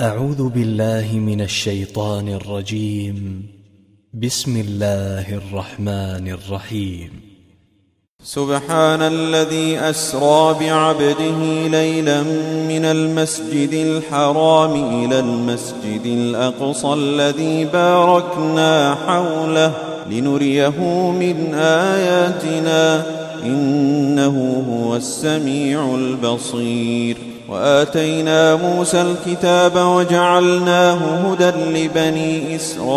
أعوذ بالله من الشيطان الرجيم. بسم الله الرحمن الرحيم. سبحان الذي أسرى بعبده ليلا من المسجد الحرام إلى المسجد الأقصى الذي باركنا حوله لنريه من آياتنا إنه هو السميع البصير. وآتينا موسى الكتاب وجعلناه هدى لبني إسرائيل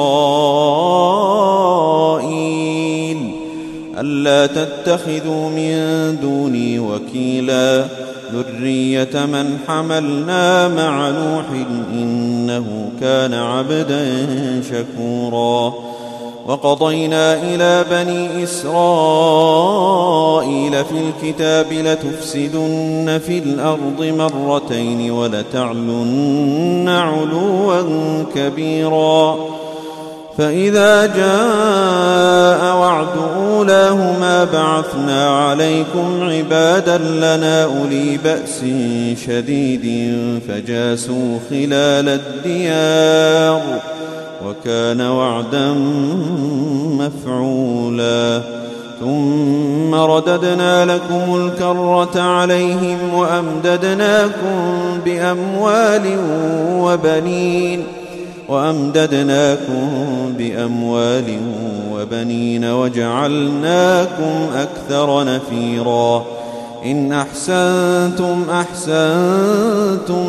ألا تتخذوا من دوني وكيلا ذرية من حملنا مع نوح إنه كان عبدا شكورا. وقضينا إلى بني إسرائيل في الكتاب لتفسدن في الأرض مرتين ولتعلن علوا كبيرا. فإذا جاء وعد أولاهما بعثنا عليكم عبادا لنا أولي بأس شديد فجاسوا خلال الديار وكان وعدا مفعولا. ثم رددنا لكم الكرة عليهم وأمددناكم بأموال وبنين وجعلناكم أكثر نفيرا. إن أحسنتم أحسنتم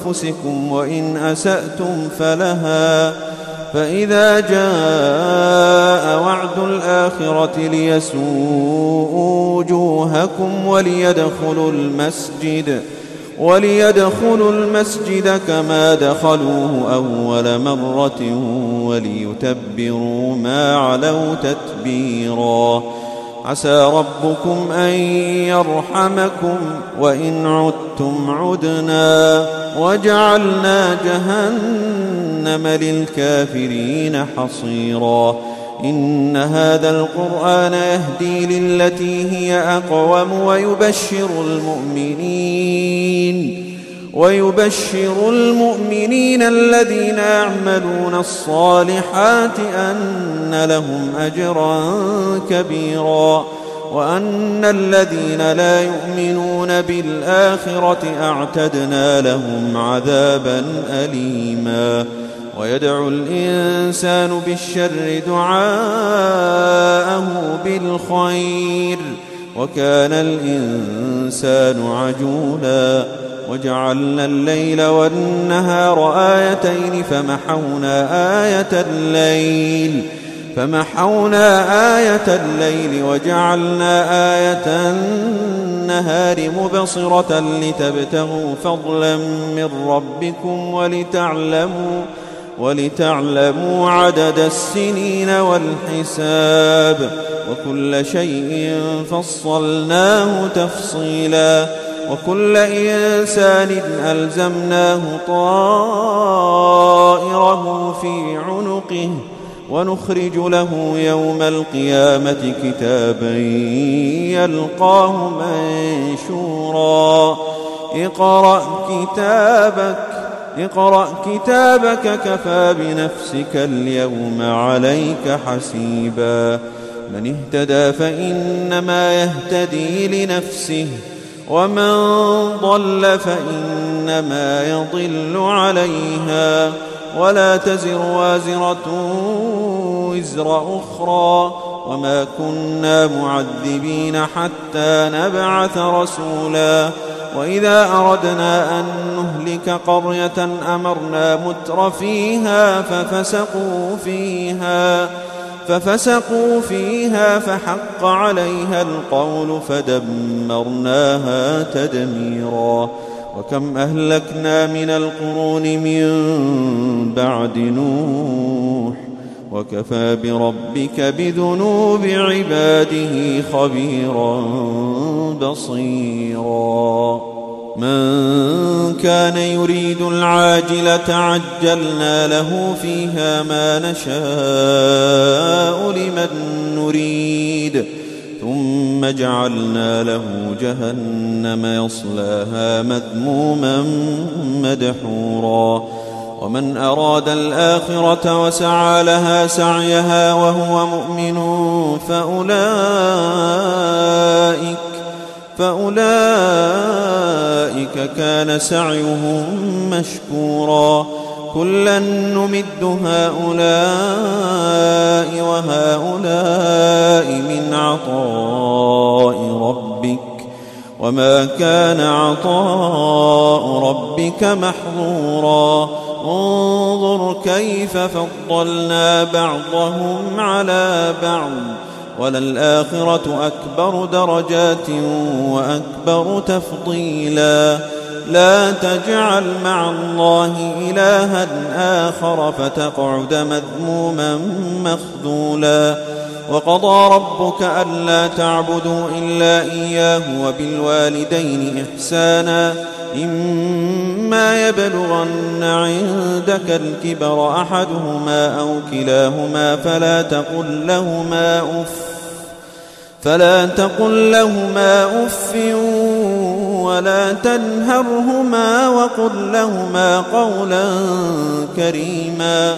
لأنفسكم وإن أسأتم فلها. فإذا جاء وعد الآخرة ليسوءوا وجوهكم وليدخلوا المسجد كما دخلوه أول مرة وليتبروا ما علوا تتبيرا. عسى ربكم أن يرحمكم وإن عدتم عدنا وجعلنا جهنم للكافرين حصيرا. إن هذا القرآن يهدي للتي هي أقوم ويبشر المؤمنين الذين يعملون الصالحات أن لهم أجرا كبيرا وأن الذين لا يؤمنون بالآخرة أعتدنا لهم عذابا أليما. ويدعو الإنسان بالشر دعاءه بالخير وكان الإنسان عجولا. وجعلنا الليل والنهار آيتين فمحونا آية الليل وجعلنا آية النهار مبصرة لتبتغوا فضلا من ربكم ولتعلموا عدد السنين والحساب وكل شيء فصلناه تفصيلا. وكل إنسان ألزمناه طائره في عنقه ونخرج له يوم القيامة كتابا يلقاه منشورا. اقرأ كتابك كفى بنفسك اليوم عليك حسيبا. من اهتدى فإنما يهتدي لنفسه ومن ضل فإنما يضل عليها ولا تزر وازرة وزر أخرى وما كنا معذبين حتى نبعث رسولا. وإذا أردنا أن نهلك قرية أمرنا متر فيها ففسقوا فيها فحق عليها القول فدمرناها تدميرا. وكم أهلكنا من القرون من بعد نوح وكفى بربك بذنوب عباده خبيرا بصيرا. من كان يريد العاجلة عجلنا له فيها ما نشاء لمن نريد ثم ثم جعلنا له جهنم يصلاها مذموما مدحورا ومن أراد الآخرة وسعى لها سعيها وهو مؤمن فأولئك كان سعيهم مشكورا كلا نمد هؤلاء وهؤلاء من عطاء ربك وما كان عطاء ربك محظورا انظر كيف فضلنا بعضهم على بعض وللآخرة أكبر درجات وأكبر تفضيلا لا تجعل مع الله إلها آخر فتقعد مذموما مخذولا وقضى ربك ألا تعبدوا إلا إياه وبالوالدين إحسانا إما يبلغن عندك الكبر أحدهما أو كلاهما فلا تقل لهما أف ولا تنهرهما وقل لهما قولا كريما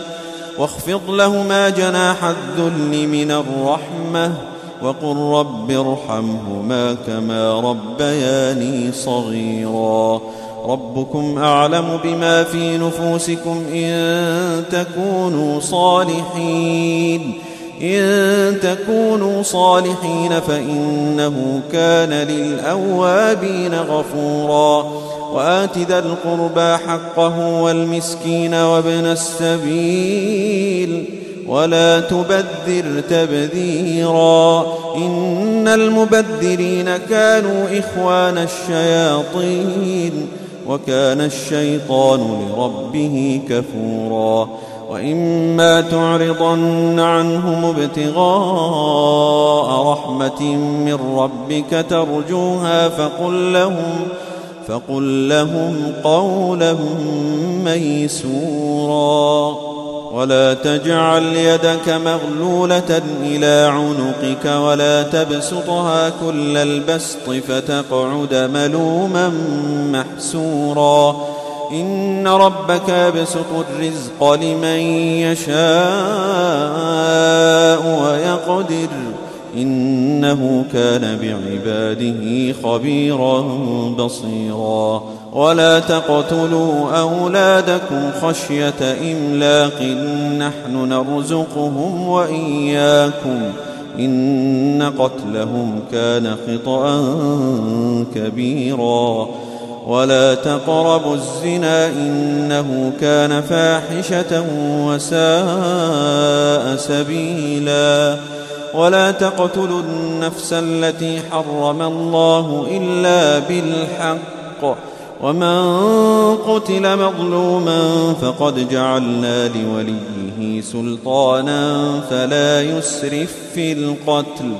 واخفض لهما جناح الذل من الرحمة وقل رب ارحمهما كما ربياني صغيرا ربكم أعلم بما في نفوسكم إن تكونوا صالحين فإنه كان للأوابين غفورا وآت ذا القربى حقه والمسكين وابن السبيل ولا تبذر تبذيرا إن المبذرين كانوا إخوان الشياطين وكان الشيطان لربه كفورا وإما تعرضن عنهم ابتغاء رحمة من ربك ترجوها فقل لهم قولا ميسورا ولا تجعل يدك مغلولة إلى عنقك ولا تبسطها كل البسط فتقعد ملوما محسورا إن ربك يبسط الرزق لمن يشاء ويقدر إنه كان بعباده خبيرا بصيرا ولا تقتلوا أولادكم خشية إملاق نحن نرزقهم وإياكم إن قتلهم كان خطأ كبيرا ولا تقربوا الزنا إنه كان فاحشة وساء سبيلا ولا تقتلوا النفس التي حرم الله إلا بالحق ومن قتل مظلوما فقد جعلنا لوليه سلطانا فلا يسرف في القتل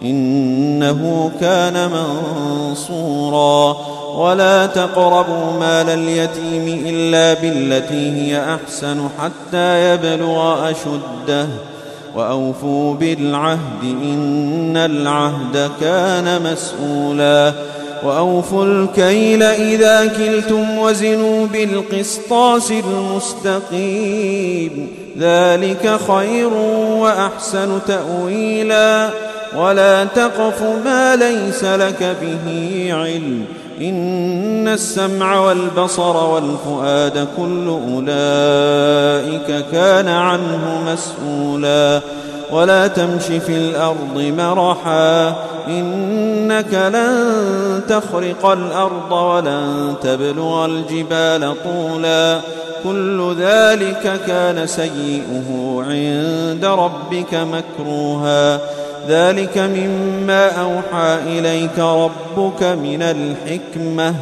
إنه كان منصورا ولا تقربوا مال اليتيم إلا بالتي هي أحسن حتى يبلغ أشده وأوفوا بالعهد إن العهد كان مسؤولا وأوفوا الكيل إذا كلتم وزنوا بالقسطاس المستقيم ذلك خير وأحسن تأويلا ولا تقف ما ليس لك به علم إن السمع والبصر والفؤاد كل أولئك كان عنه مسؤولا ولا تمش في الأرض مرحا إنك لن تخرق الأرض ولن تبلغ الجبال طولا كل ذلك كان سيئه عند ربك مكروها ذلك مما أوحى إليك ربك من الحكمة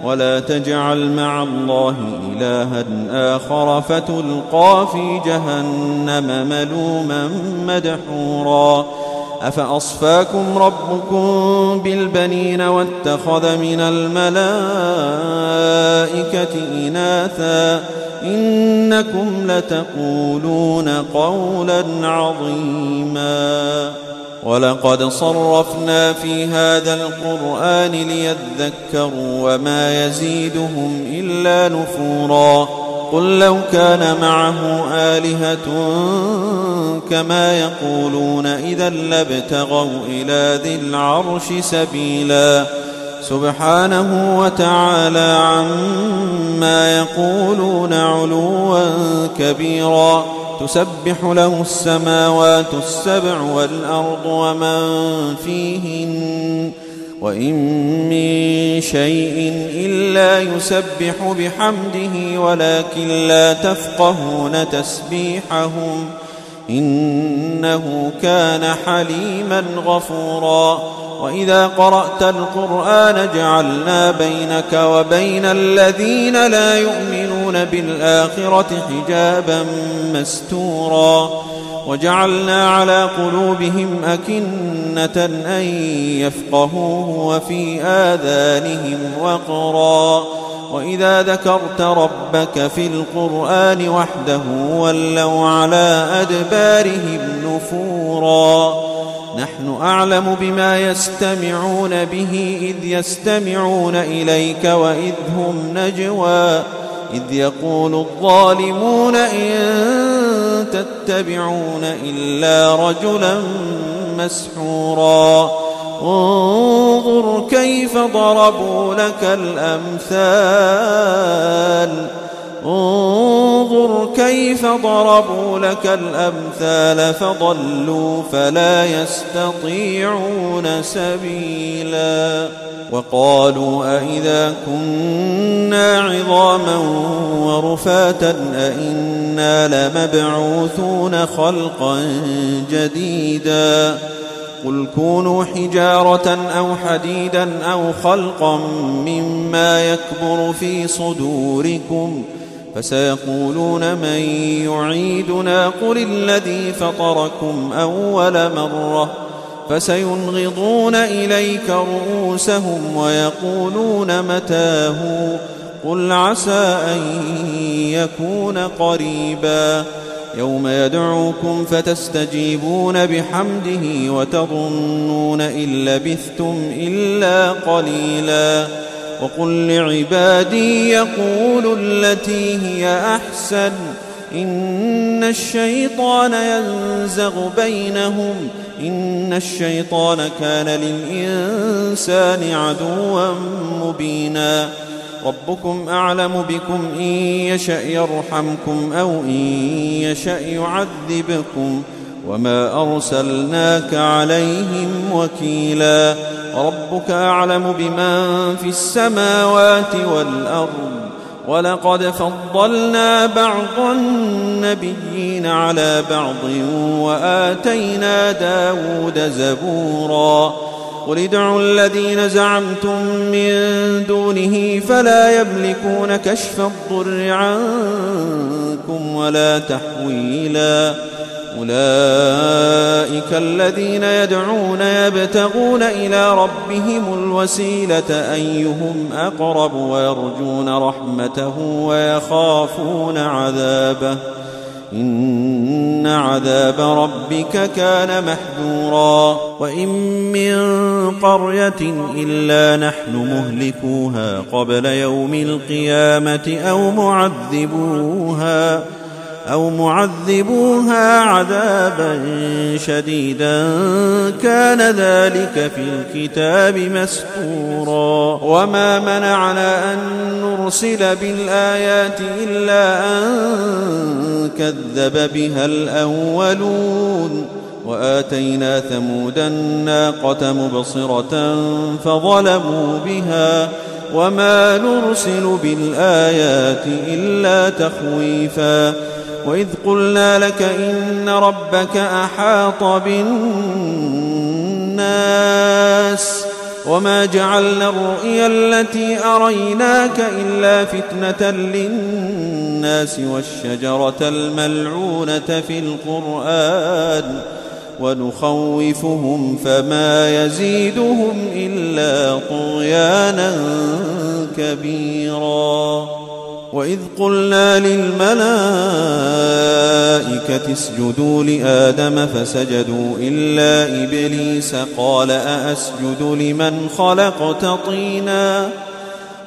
ولا تجعل مع الله إلها آخر فتلقى في جهنم ملوما مدحورا أفأصفاكم ربكم بالبنين واتخذ من الملائكة إناثا إنكم لتقولون قولا عظيما ولقد صرفنا في هذا القرآن ليذكروا وما يزيدهم إلا نفورا قل لو كان معه آلهة كما يقولون إذا لابتغوا إلى ذي العرش سبيلا سبحانه وتعالى عما يقولون علوا كبيرا تسبح له السماوات السبع والأرض ومن فيهن وإن من شيء إلا يسبح بحمده ولكن لا تفقهون تسبيحهم إنه كان حليما غفورا وإذا قرأت القرآن جعلنا بينك وبين الذين لا يؤمنون بالآخرة حجابا مستورا وجعلنا على قلوبهم أكنة أن يفقهوه وفي آذانهم وقرا وإذا ذكرت ربك في القرآن وحده ولوا على أدبارهم نفورا نحن أعلم بما يستمعون به إذ يستمعون إليك وإذ هم نجوى إذ يقول الظالمون إن تتبعون إلا رجلا مسحورا انظر كيف ضربوا لك الأمثال انظر كيف ضربوا لك الأمثال فضلوا فلا يستطيعون سبيلا وقالوا أئذا كنا عظاما ورفاتا أئنا لمبعوثون خلقا جديدا قل كونوا حجارة أو حديدا أو خلقا مما يكبر في صدوركم فسيقولون من يعيدنا قل الذي فطركم أول مرة فسينغضون إليك رؤوسهم ويقولون متاه قل عسى أن يكون قريبا يوم يدعوكم فتستجيبون بحمده وتظنون إن لبثتم إلا قليلا وقل لعبادي يقولوا التي هي أحسن إن الشيطان ينزغ بينهم إن الشيطان كان للإنسان عدوا مبينا ربكم أعلم بكم إن يشأ يرحمكم أو إن يشأ يعذبكم وما أرسلناك عليهم وكيلا ربك أعلم بمن في السماوات والأرض ولقد فضلنا بعض النبيين على بعض وآتينا داود زبورا قل ادعوا الذين زعمتم من دونه فلا يملكون كشف الضر عنكم ولا تحويلا أولئك الذين يدعون يبتغون إلى ربهم الوسيلة أيهم أقرب ويرجون رحمته ويخافون عذابه إن عذاب ربك كان محذورا وإن من قرية إلا نحن مهلكوها قبل يوم القيامة أو معذبوها عذابا شديدا كان ذلك في الكتاب مسطورا وما منعنا أن نرسل بالآيات إلا أن كذب بها الأولون وآتينا ثمود الناقة مبصرة فظلموا بها وما نرسل بالآيات إلا تخويفا وإذ قلنا لك إن ربك أحاط بالناس وما جعلنا الرؤيا التي أريناك إلا فتنة للناس والشجرة الملعونة في القرآن ونخوفهم فما يزيدهم إلا طغيانا كبيرا وإذ قلنا للملائكة اسجدوا لآدم فسجدوا إلا إبليس قال أأسجد لمن خلقت طينا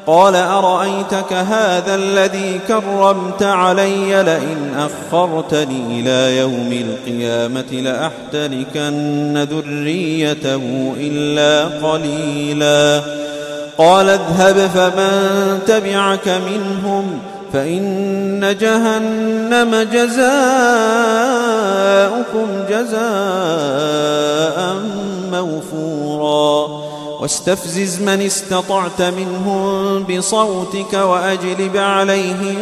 قال أرأيتك هذا الذي كرمت علي لئن أخرتني إلى يوم القيامة لأحتركن ذريته إلا قليلا قال اذهب فمن تبعك منهم فإن جهنم جزاؤكم جزاء موفورا واستفزز من استطعت منهم بصوتك وأجلب عليهم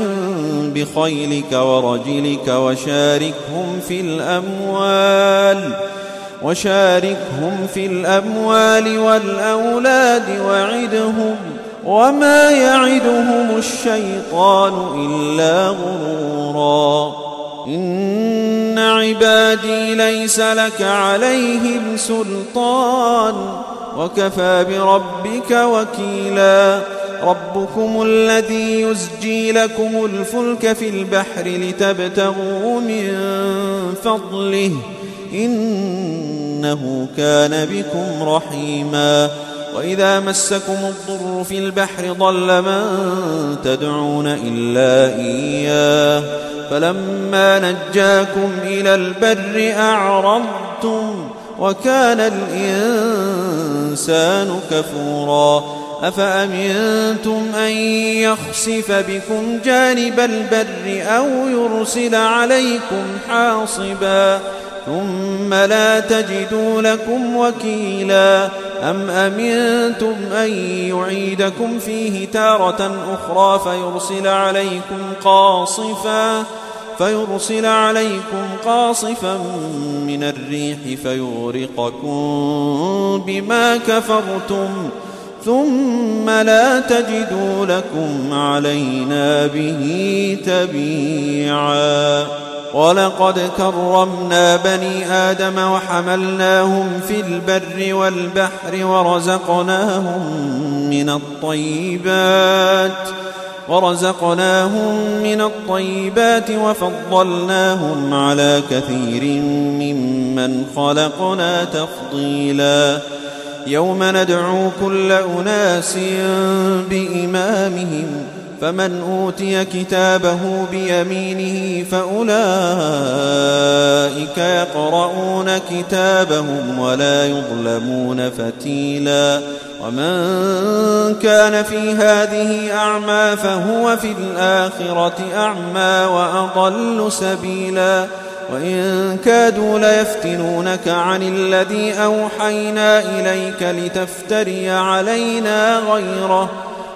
بخيلك ورجلك وشاركهم في الأموال والأولاد وعدهم وما يعدهم الشيطان إلا غرورا إن عبادي ليس لك عليهم سلطان وكفى بربك وكيلا ربكم الذي يزجي لكم الفلك في البحر لتبتغوا من فضله إنه كان بكم رحيما وإذا مسكم الضر في البحر ضل من تدعون إلا إياه فلما نجاكم إلى البر أعرضتم وكان الإنسان كفورا أفأمنتم أن يخسف بكم جانب البر أو يرسل عليكم حاصبا ثم لا تجدوا لكم وكيلا أم أمنتم أن يعيدكم فيه تارة أخرى فيرسل عليكم قاصفا من الريح فيغرقكم بما كفرتم ثم لا تجدوا لكم علينا به تبيعا ولقد كرمنا بني آدم وحملناهم في البر والبحر ورزقناهم من الطيبات وفضلناهم على كثير ممن خلقنا تفضيلا يوم ندعو كل أناس بإمامهم فمن أوتي كتابه بيمينه فأولئك يقرؤون كتابهم ولا يظلمون فتيلا ومن كان في هذه أعمى فهو في الآخرة أعمى وأضل سبيلا وإن كادوا ليفتنونك عن الذي أوحينا إليك لتفتري علينا غيره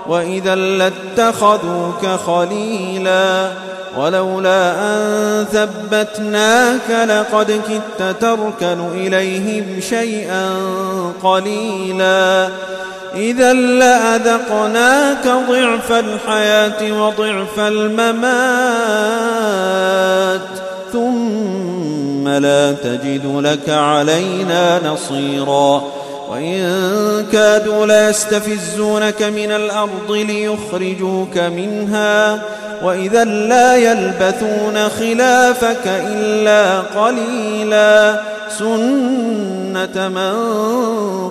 وإذا لاتخذوك خليلا ولولا أن ثبتناك لقد كدت تركن إليهم شيئا قليلا إذا لأذقناك ضعف الحياة وضعف الممات ثم لا تجد لك علينا نصيرا وإن كادوا ليستفزونك من الأرض ليخرجوك منها وإذا لا يلبثون خلافك إلا قليلا سنة من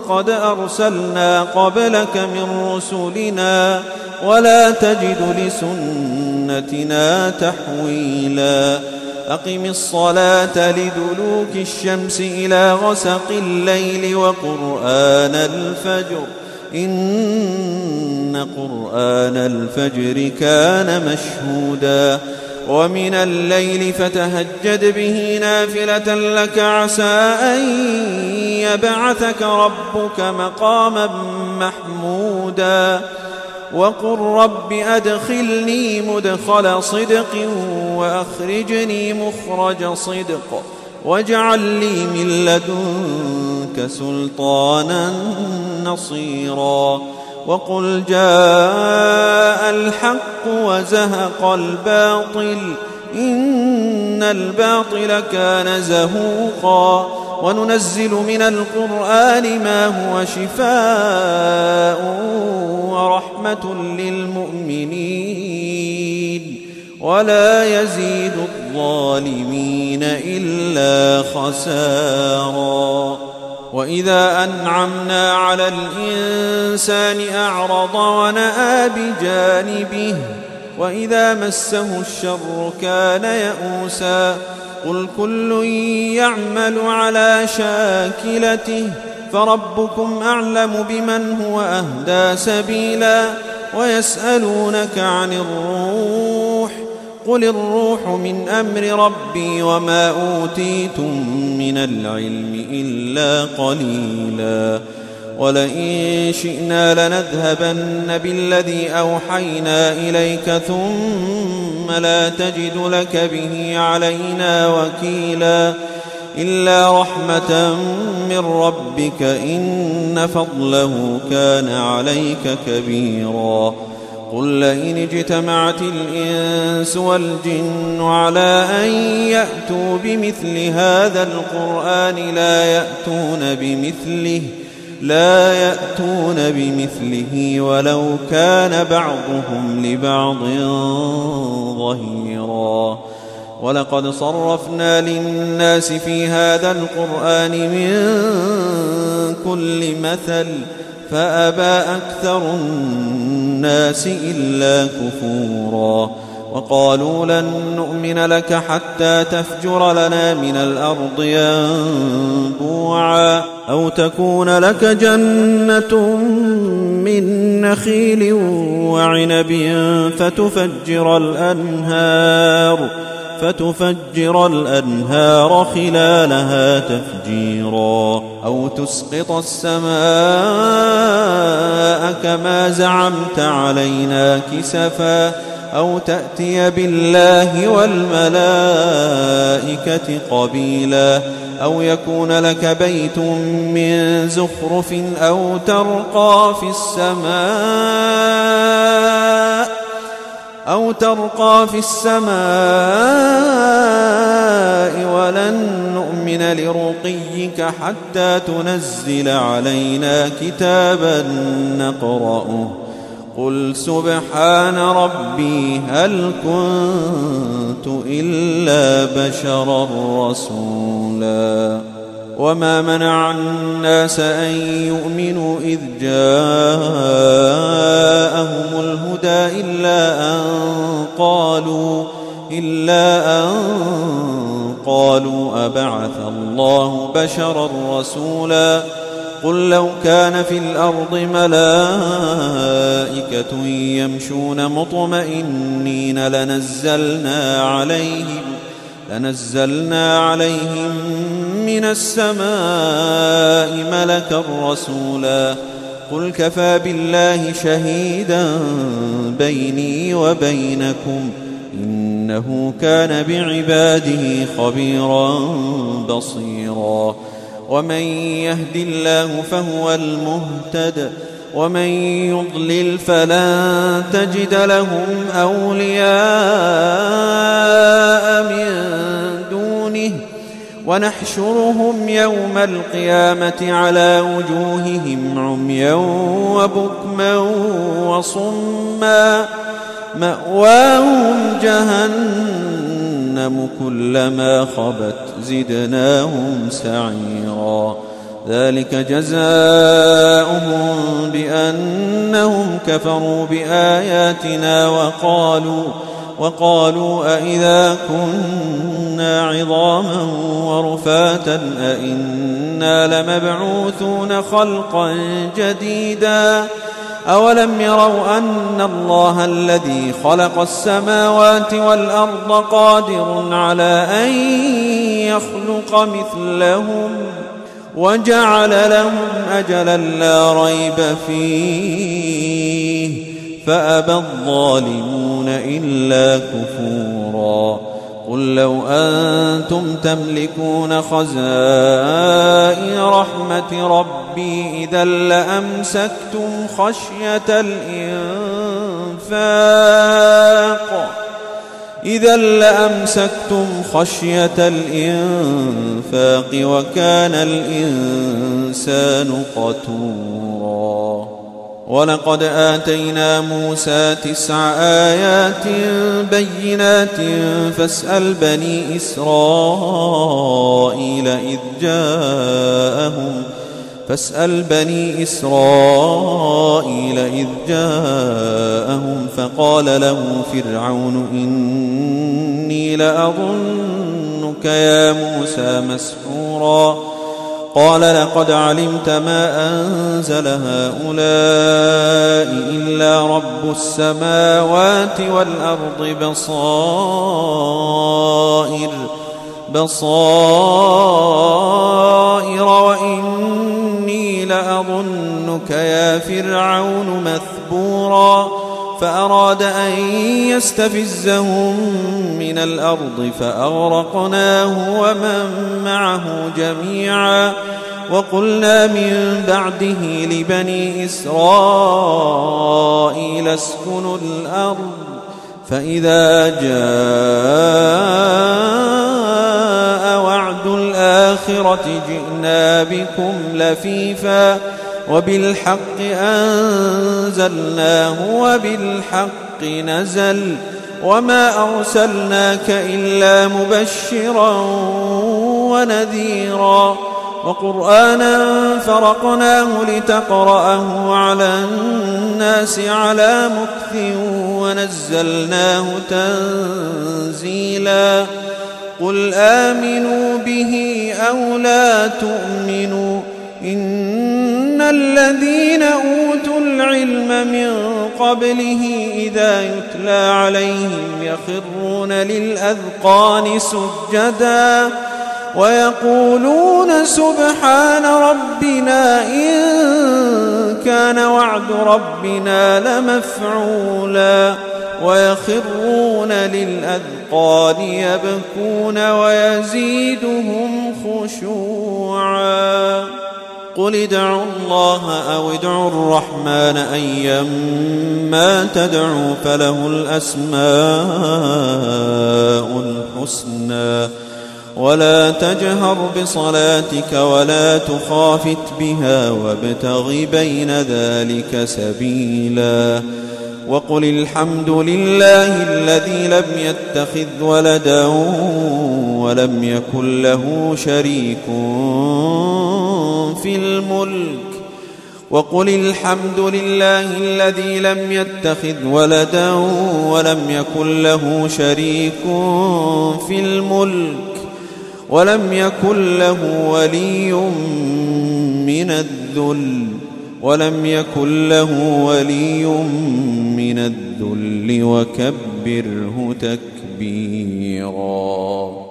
قد أرسلنا قبلك من رسلنا ولا تجد لسنتنا تحويلا أقم الصلاة لدلوك الشمس إلى غسق الليل وقرآن الفجر إن قرآن الفجر كان مشهودا ومن الليل فتهجد به نافلة لك عسى أن يبعثك ربك مقاما محمودا وقل رب أدخلني مدخل صدق وأخرجني مخرج صدق واجعل لي من لدنك سلطانا نصيرا وقل جاء الحق وزهق الباطل إن الباطل كان زهوقا وننزل من القرآن ما هو شفاء ورحمة للمؤمنين ولا يزيد الظالمين إلا خسارا. وإذا أنعمنا على الإنسان أعرض ونأى بجانبه وإذا مسه الشر كان يئوسا. قل كل يعمل على شاكلته فربكم أعلم بمن هو أهدى سبيلا. ويسألونك عن الروح قل الروح من أمر ربي وما أوتيتم من العلم إلا قليلا. ولئن شئنا لنذهبن بالذي أوحينا إليك ثم لا تجد لك به علينا وكيلا إلا رحمة من ربك إن فضله كان عليك كبيرا. قل لئن اجتمعت الإنس والجن على أن يأتوا بمثل هذا القرآن لا يأتون بمثله ولو كان بعضهم لبعض ظهيرا. ولقد صرفنا للناس في هذا القرآن من كل مثل فأبى أكثر الناس إلا كفورا. وقالوا لن نؤمن لك حتى تفجر لنا من الأرض ينبوعا أو تكون لك جنة من نخيل وعنب فتفجر الأنهار خلالها تفجيرا أو تسقط السماء كما زعمت علينا كسفا أو تأتي بالله والملائكة قبيلا أو يكون لك بيت من زخرف أو ترقى في السماء ولن نؤمن لرقيك حتى تنزل علينا كتابا نقرأه. قل سبحان ربي هل كنت إلا بشرا رسولا. وما منع الناس أن يؤمنوا إذ جاءهم الهدى إلا أن قالوا أبعث الله بشرا رسولا. قل لو كان في الأرض ملائكة يمشون مطمئنين لنزلنا عليهم من السماء ملكا رسولا. قل كفى بالله شهيدا بيني وبينكم إنه كان بعباده خبيرا بصيرا. ومن يهد الله فهو المهتد ومن يضلل فلن تجد لهم أولياء من دونه ونحشرهم يوم القيامة على وجوههم عميا وبكما وصما مأواهم جهنم كلما خبت زدناهم سعيرا. ذلك جزاؤهم بأنهم كفروا بآياتنا وقالوا أئذا كنا عظاما ورفاتا أئنا لمبعوثون خلقا جديدا. أولم يروا أن الله الذي خلق السماوات والأرض قادر على أن يخلق مثلهم وجعل لهم أجلا لا ريب فيه فأبى الظالمون إلا كفورا. قل لو أنتم تملكون خزائن رحمة ربي إذا لأمسكتم خشية الإنفاق وكان الإنسان قتورا. ولقد آتينا موسى 9 آيات بينات فاسأل بني إسرائيل إذ جاءهم فقال له فرعون إني لأظنك يا موسى مسحورا قال لقد علمت ما أنزل هؤلاء إلا رب السماوات والأرض بصائر وإني لأظنك يا فرعون مثبورا فأراد أن يستفزهم من الأرض فأغرقناه ومن معه جميعا وقلنا من بعده لبني إسرائيل اسكنوا الأرض فإذا جاء وعد الآخرة جئنا بكم لفيفا وبالحق أنزلناه وبالحق نزل وما أرسلناك إلا مبشرا ونذيرا وقرآنا فرقناه لتقرأه على الناس على مكث ونزلناه تنزيلا قل آمنوا به أو لا تؤمنوا إن الذين أوتوا العلم من قبله إذا يتلى عليهم يخرون للأذقان سجدا ويقولون سبحان ربنا إن كان وعد ربنا لمفعولا ويخرون للأذقان يبكون ويزيدهم خشوعا قل ادعوا الله أو ادعوا الرحمن أيما تدعوا فله الأسماء الحسنى ولا تجهر بصلاتك ولا تخافت بها وابتغ بين ذلك سبيلا وقل الحمد لله الذي لم يتخذ ولدا ولم يكن له شريك في الملك وقل الحمد لله الذي لم يتخذ ولدا ولم يكن له شريك في الملك ولم يكن له ولي من الذل وكبره تكبيرا.